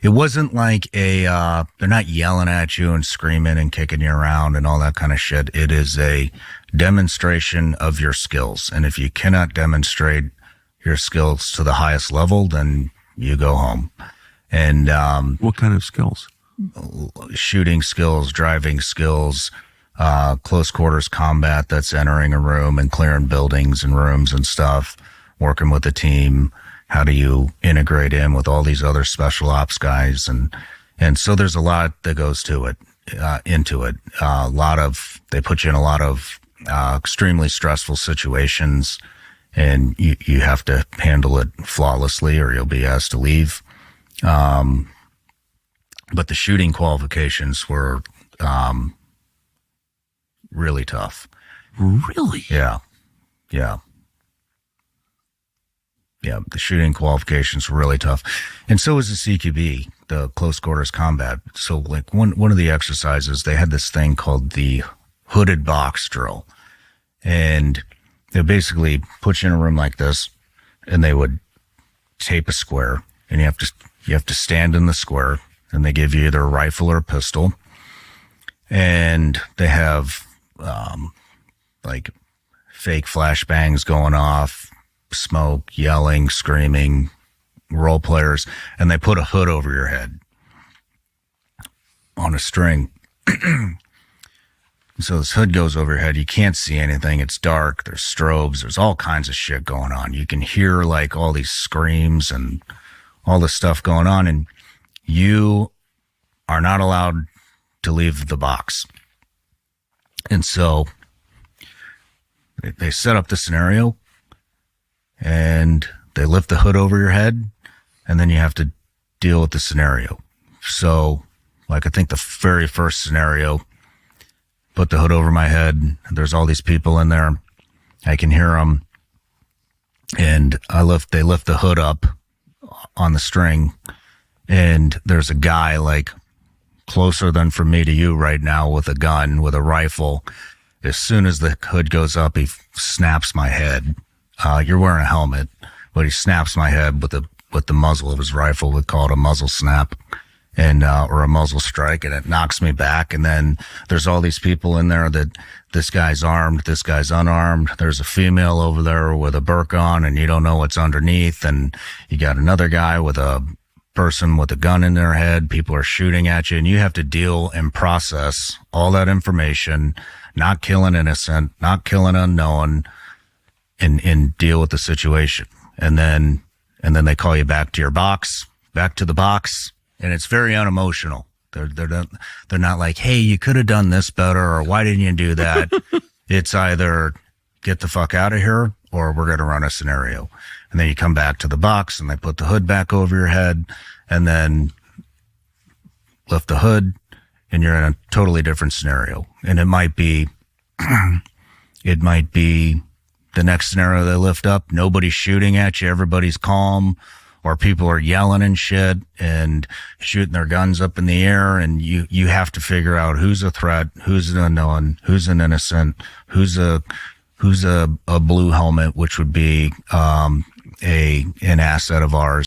it wasn't like they're not yelling at you and screaming and kicking you around and all that kind of shit. It is a demonstration of your skills. And if you cannot demonstrate your skills to the highest level, then you go home. And what kind of skills? Shooting skills, driving skills, close quarters combat, that's entering a room and clearing buildings and rooms and stuff, working with a team. How do you integrate in with all these other special ops guys? And so there's a lot that goes to it, into it. They put you in a lot of extremely stressful situations, and you have to handle it flawlessly or you'll be asked to leave. But the shooting qualifications were really tough. Really? Yeah. The shooting qualifications were really tough. And so was the CQB, the close quarters combat. So like one of the exercises, they had this thing called the hooded box drill. And they basically put you in a room like this, and they would tape a square, and you have to stand in the square, and they give you either a rifle or a pistol. And they have like fake flashbangs going off, smoke, yelling, screaming, role players, and they put a hood over your head on a string. So this hood goes over your head. You can't see anything. It's dark. There's strobes. There's all kinds of shit going on. You can hear like all these screams and all this stuff going on, and you are not allowed to leave the box. And so they set up the scenario, and they lift the hood over your head, and then you have to deal with the scenario. So, like, I think the very first scenario, put the hood over my head. There's all these people in there. I can hear them. And they lift the hood up on the string, and there's a guy like closer than from me to you right now with a gun, with a rifle. As soon as the hood goes up, he snaps my head. You're wearing a helmet, but he snaps my head with the muzzle of his rifle. We call it a muzzle snap, and or a muzzle strike, and it knocks me back. And then there's all these people in there that this guy's armed, this guy's unarmed. There's a female over there with a burqa on, and you don't know what's underneath. And you got another guy with a person with a gun in their head. People are shooting at you, and you have to deal and process all that information, not killing innocent, not killing unknown, and deal with the situation. And then they call you back to the box, and it's very unemotional. They're not like, hey, you could have done this better, or why didn't you do that? It's either get the fuck out of here, or we're going to run a scenario. And then you come back to the box, and they put the hood back over your head, and then lift the hood, and you're in a totally different scenario. And it might be the next scenario they lift up, nobody's shooting at you, everybody's calm, or people are yelling and shit and shooting their guns up in the air, and you have to figure out who's a threat, who's an unknown, who's an innocent, who's a blue helmet, which would be an asset of ours.